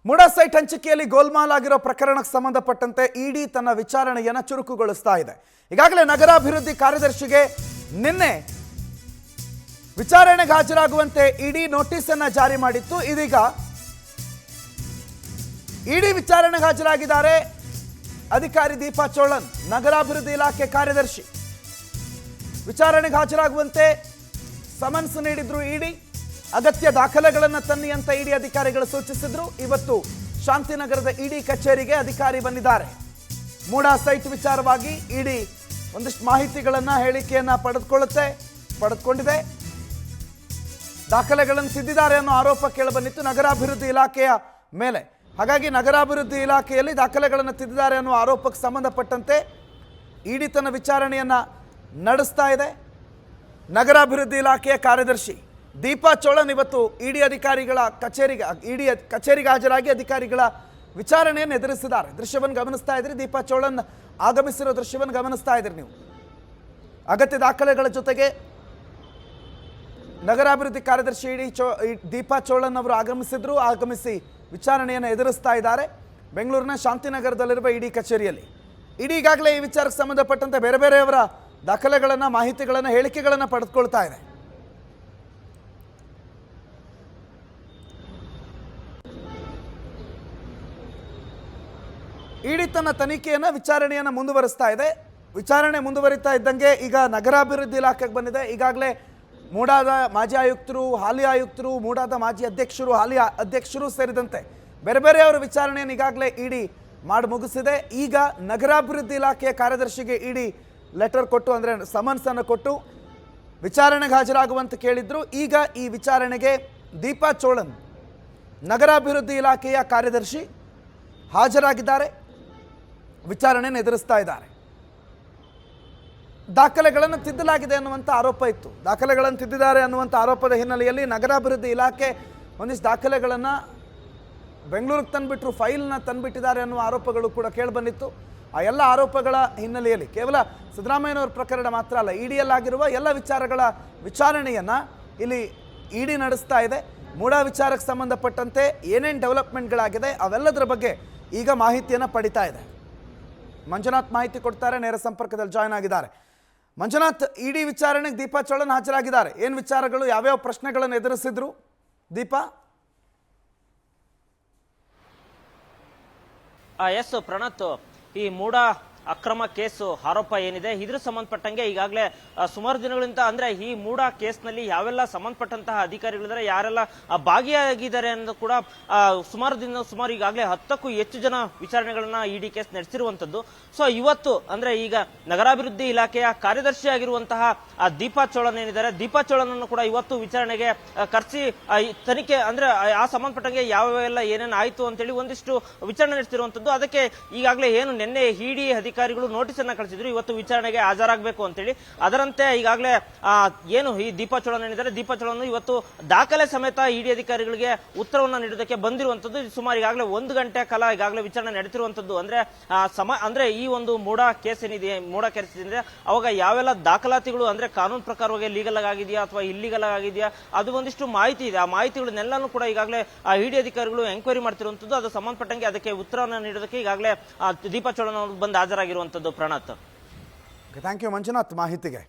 MUDA site ಹಂಚಿಕೆಯಲ್ಲಿ ಗೋಲ್ಮಾಲ್ ಆಗಿರೋ ಪ್ರಕರಣಕ್ಕೆ ಸಂಬಂಧಪಟ್ಟಂತೆ ಇಡಿ ತನ್ನ ವಿಚಾರಣೆಯನ್ನು ಚುರುಕುಗೊಳಿಸ್ತಾ ಇದೆ. ಈಗಾಗಲೇ ನಗರಾಭಿವೃದ್ಧಿ ಕಾರ್ಯದರ್ಶಿಗೆ ನಿನ್ನೆ ವಿಚಾರಣೆಗೆ ಹಾಜರಾಗುವಂತೆ ಇಡಿ ನೋಟಿಸ್ ಅನ್ನು ಜಾರಿ ಮಾಡಿತ್ತು. ಇದೀಗ ಇಡಿ ವಿಚಾರಣೆಗೆ ಹಾಜರಾಗಿದ್ದಾರೆ ಅಧಿಕಾರಿ ದೀಪಾ ಚೋಳನ್, ನಗರಾಭಿವೃದ್ಧಿ ಇಲಾಖೆ ಕಾರ್ಯದರ್ಶಿ. ವಿಚಾರಣೆಗೆ ಹಾಜರಾಗುವಂತೆ ಸಮನ್ಸ್ ನೀಡಿದ್ರು ಇಡಿ. ಅಗತ್ಯ ದಾಖಲೆಗಳನ್ನು ತನ್ನಿ ಅಂತ ಇಡಿ ಅಧಿಕಾರಿಗಳು ಸೂಚಿಸಿದ್ರು. ಇವತ್ತು ಶಾಂತಿನಗರದ ಇಡಿ ಕಚೇರಿಗೆ ಅಧಿಕಾರಿ ಬಂದಿದ್ದಾರೆ. ಮುಡಾ ಸೈಟ್ ವಿಚಾರವಾಗಿ ಇಡಿ ಒಂದಿಷ್ಟು ಮಾಹಿತಿಗಳನ್ನ ಹೇಳಿಕೆಯನ್ನ ಪಡೆದುಕೊಂಡಿದೆ. ದಾಖಲೆಗಳನ್ನು ತಿದ್ದಿದ್ದಾರೆ ಅನ್ನೋ ಆರೋಪ ಕೇಳಿಬಂದಿತ್ತು ನಗರಾಭಿವೃದ್ಧಿ ಇಲಾಖೆಯ ಮೇಲೆ. ಹಾಗಾಗಿ ನಗರಾಭಿವೃದ್ಧಿ ಇಲಾಖೆಯಲ್ಲಿ ದಾಖಲೆಗಳನ್ನು ತಿದ್ದಿದ್ದಾರೆ ಅನ್ನೋ ಆರೋಪಕ್ಕೆ ಸಂಬಂಧಪಟ್ಟಂತೆ ಇಡಿ ತನ್ನ ವಿಚಾರಣೆಯನ್ನ ನಡೆಸ್ತಾ ಇದೆ. ನಗರಾಭಿವೃದ್ಧಿ ಇಲಾಖೆಯ ಕಾರ್ಯದರ್ಶಿ ದೀಪಾ ಚೋಳನ್ ಇವತ್ತು ಇಡಿ ಅಧಿಕಾರಿಗಳ ಕಚೇರಿಗೆ ಹಾಜರಾಗಿ ಅಧಿಕಾರಿಗಳ ವಿಚಾರಣೆಯನ್ನು ಎದುರಿಸಿದ್ದಾರೆ. ದೃಶ್ಯವನ್ನು ಗಮನಿಸ್ತಾ ಇದ್ರಿ, ದೀಪಾ ಚೋಳನ್ ಆಗಮಿಸಿರೋ ದೃಶ್ಯವನ್ನು ಗಮನಿಸ್ತಾ ಇದ್ರಿ ನೀವು. ಅಗತ್ಯ ದಾಖಲೆಗಳ ಜೊತೆಗೆ ನಗರಾಭಿವೃದ್ಧಿ ಕಾರ್ಯದರ್ಶಿ ದೀಪಾ ಚೋಳನ್ ಅವರು ಆಗಮಿಸಿ ವಿಚಾರಣೆಯನ್ನು ಎದುರಿಸ್ತಾ ಇದ್ದಾರೆ ಬೆಂಗಳೂರಿನ ಶಾಂತಿನಗರದಲ್ಲಿರುವ ಇಡಿ ಕಚೇರಿಯಲ್ಲಿ. ಇಡಿ ಈಗಾಗಲೇ ಈ ವಿಚಾರಕ್ಕೆ ಸಂಬಂಧಪಟ್ಟಂತೆ ಬೇರೆ ಬೇರೆಯವರ ದಾಖಲೆಗಳನ್ನು, ಮಾಹಿತಿಗಳನ್ನು, ಹೇಳಿಕೆಗಳನ್ನು ಪಡೆದುಕೊಳ್ತಾ ಇದೆ. ಇಡಿ ತನ್ನ ತನಿಖೆಯನ್ನು, ವಿಚಾರಣೆಯನ್ನು ಮುಂದುವರಿಸ್ತಾ ಇದೆ. ವಿಚಾರಣೆ ಮುಂದುವರಿತಾ ಇದ್ದಂಗೆ ಈಗ ನಗರಾಭಿವೃದ್ಧಿ ಇಲಾಖೆಗೆ ಬಂದಿದೆ. ಈಗಾಗಲೇ ಮೂಡಾದ ಮಾಜಿ ಆಯುಕ್ತರು, ಹಾಲಿ ಆಯುಕ್ತರು, ಮೂಡಾದ ಮಾಜಿ ಅಧ್ಯಕ್ಷರು, ಹಾಲಿ ಅಧ್ಯಕ್ಷರು ಸೇರಿದಂತೆ ಬೇರೆ ಬೇರೆಯವರ ವಿಚಾರಣೆಯನ್ನು ಈಗಾಗಲೇ ಇಡಿ ಮಾಡಿ ಮುಗಿಸಿದೆ. ಈಗ ನಗರಾಭಿವೃದ್ಧಿ ಇಲಾಖೆಯ ಕಾರ್ಯದರ್ಶಿಗೆ ಇಡಿ ಲೆಟರ್ ಕೊಟ್ಟು, ಅಂದರೆ ಸಮನ್ಸ್ ಅನ್ನು ಕೊಟ್ಟು ವಿಚಾರಣೆಗೆ ಹಾಜರಾಗುವಂತೆ ಕೇಳಿದ್ರು. ಈಗ ಈ ವಿಚಾರಣೆಗೆ ದೀಪಾ ಚೋಳನ್, ನಗರಾಭಿವೃದ್ಧಿ ಇಲಾಖೆಯ ಕಾರ್ಯದರ್ಶಿ, ಹಾಜರಾಗಿದ್ದಾರೆ. ವಿಚಾರಣೆಯನ್ನು ಎದುರಿಸ್ತಾ ಇದ್ದಾರೆ. ದಾಖಲೆಗಳನ್ನು ತಿದ್ದಲಾಗಿದೆ ಅನ್ನುವಂಥ ಆರೋಪ ಇತ್ತು. ದಾಖಲೆಗಳನ್ನು ತಿದ್ದಿದ್ದಾರೆ ಅನ್ನುವಂಥ ಆರೋಪದ ಹಿನ್ನೆಲೆಯಲ್ಲಿ ನಗರಾಭಿವೃದ್ಧಿ ಇಲಾಖೆ ಒಂದಿಷ್ಟು ದಾಖಲೆಗಳನ್ನು ಬೆಂಗಳೂರಿಗೆ ತಂದುಬಿಟ್ರು, ಫೈಲ್ನ ತಂದುಬಿಟ್ಟಿದ್ದಾರೆ ಅನ್ನುವ ಆರೋಪಗಳು ಕೂಡ ಕೇಳಿಬಂದಿತ್ತು. ಆ ಎಲ್ಲ ಆರೋಪಗಳ ಹಿನ್ನೆಲೆಯಲ್ಲಿ ಕೇವಲ ಸಿದ್ದರಾಮಯ್ಯನವರ ಪ್ರಕರಣ ಮಾತ್ರ ಅಲ್ಲ, ಇಡಿಯಲ್ಲಾಗಿರುವ ಎಲ್ಲ ವಿಚಾರಗಳ ವಿಚಾರಣೆಯನ್ನು ಇಲ್ಲಿ ಇಡಿ ನಡೆಸ್ತಾ ಇದೆ. ಮೂಡಾ ವಿಚಾರಕ್ಕೆ ಸಂಬಂಧಪಟ್ಟಂತೆ ಏನೇನು ಡೆವಲಪ್ಮೆಂಟ್ಗಳಾಗಿದೆ ಅವೆಲ್ಲದರ ಬಗ್ಗೆ ಈಗ ಮಾಹಿತಿಯನ್ನು ಪಡಿತಾ ಇದೆ. ಮಂಜುನಾಥ್ ಮಾಹಿತಿ ಕೊಡ್ತಾರೆ, ನೇರ ಸಂಪರ್ಕದಲ್ಲಿ ಜಾಯ್ನ್ ಆಗಿದ್ದಾರೆ. ಮಂಜುನಾಥ್, ಇಡಿ ವಿಚಾರಣೆಗೆ ದೀಪಾ ಚೋಳನ್ ಹಾಜರಾಗಿದ್ದಾರೆ. ಏನು ವಿಚಾರಗಳು, ಯಾವ್ಯಾವ ಪ್ರಶ್ನೆಗಳನ್ನು ಎದುರಿಸಿದ್ರು ದೀಪಾ? ಎಸ್ ಪ್ರಣತ್, ಈ ಮೂಡಾ ಅಕ್ರಮ ಕೇಸು ಆರೋಪ ಏನಿದೆ ಇದ್ರ ಸಂಬಂಧಪಟ್ಟಂಗೆ ಈಗಾಗಲೇ ಸುಮಾರು ದಿನಗಳಿಂದ, ಅಂದ್ರೆ ಈ ಮೂಡಾ ಕೇಸ್ನಲ್ಲಿ ಯಾವೆಲ್ಲ ಸಂಬಂಧಪಟ್ಟಂತಹ ಅಧಿಕಾರಿಗಳಿದ್ದಾರೆ, ಯಾರೆಲ್ಲ ಭಾಗಿಯಾಗಿದ್ದಾರೆ ಅನ್ನೋದು ಕೂಡ ಸುಮಾರು ಈಗಾಗಲೇ 10ಕ್ಕೂ ಹೆಚ್ಚು ಜನ ವಿಚಾರಣೆಗಳನ್ನ ಇಡಿ ಕೇಸ್ ನಡೆಸಿರುವಂತದ್ದು. ಸೊ ಇವತ್ತು ಅಂದ್ರೆ ಈಗ ನಗರಾಭಿವೃದ್ಧಿ ಇಲಾಖೆಯ ಕಾರ್ಯದರ್ಶಿ ಆಗಿರುವಂತಹ ದೀಪಾ ಚೋಳನ್ ಏನಿದ್ದಾರೆ, ದೀಪಾ ಚೋಳನ್ ಅನ್ನು ಕೂಡ ಇವತ್ತು ವಿಚಾರಣೆಗೆ ಕರೆಸಿ ತನಿಖೆ, ಅಂದ್ರೆ ಆ ಸಂಬಂಧಪಟ್ಟಂಗೆ ಯಾವೆಲ್ಲ ಏನೇನು ಆಯ್ತು ಅಂತೇಳಿ ಒಂದಿಷ್ಟು ವಿಚಾರಣೆ ನಡೆಸಿರುವಂತದ್ದು. ಅದಕ್ಕೆ ಈಗಾಗಲೇ ಏನು ನಿನ್ನೆ ಇಡಿ ಅಧಿಕಾರಿಗಳು ನೋಟಿಸ್ ಅನ್ನ ಕಳಿಸಿದ್ರು, ಇವತ್ತು ವಿಚಾರಣೆಗೆ ಹಾಜರಾಗಬೇಕು ಅಂತೇಳಿ. ಅದರಂತೆ ಈಗಾಗಲೇ ಏನು ಈ ದೀಪಾ ಚೋಳನ್ ಏನಿದ್ದಾರೆ, ದೀಪಾ ಚೋಳನ್ ಇವತ್ತು ದಾಖಲೆ ಸಮೇತ ಇಡಿ ಅಧಿಕಾರಿಗಳಿಗೆ ಉತ್ತರವನ್ನ ನೀಡೋದಕ್ಕೆ ಬಂದಿರುವಂತದ್ದು. ಸುಮಾರು ಈಗಾಗಲೇ 1 ಗಂಟೆ ಕಾಲ ಈಗಾಗಲೇ ವಿಚಾರಣೆ ನಡೆತಿರುವಂತದ್ದು. ಅಂದ್ರೆ ಈ ಒಂದು ಮೂಡಾ ಕೇಸ್ ಏನಿದೆ, ಅವಾಗ ಯಾವೆಲ್ಲ ದಾಖಲಾತಿಗಳು ಅಂದ್ರೆ ಕಾನೂನು ಪ್ರಕಾರವಾಗಿ ಲೀಗಲ್ ಆಗಿದೆಯಾ ಅಥವಾ ಇಲ್ಲಿಗಲ್ ಆಗಿದೆಯಾ, ಅದು ಒಂದಿಷ್ಟು ಮಾಹಿತಿ ಇದೆ. ಆ ಮಾಹಿತಿಗಳನ್ನೆಲ್ಲಾನು ಕೂಡ ಈಗಾಗಲೇ ಇಡಿ ಅಧಿಕಾರಿಗಳು ಎಂಕ್ವೈರಿ ಮಾಡ್ತಿರುವಂತದ್ದು. ಅದು ಸಂಬಂಧಪಟ್ಟಂಗೆ ಅದಕ್ಕೆ ಉತ್ತರವನ್ನು ನೀಡೋದಕ್ಕೆ ಈಗಾಗಲೇ ದೀಪಾ ಚೋಳನ್ ಅವರು ಬಂದು ಹಾಜರಾಗಿರುವಂತದ್ದು. ಪ್ರಣತ್, ಥ್ಯಾಂಕ್ ಯು ಮಂಜುನಾಥ್ ಮಾಹಿತಿಗೆ.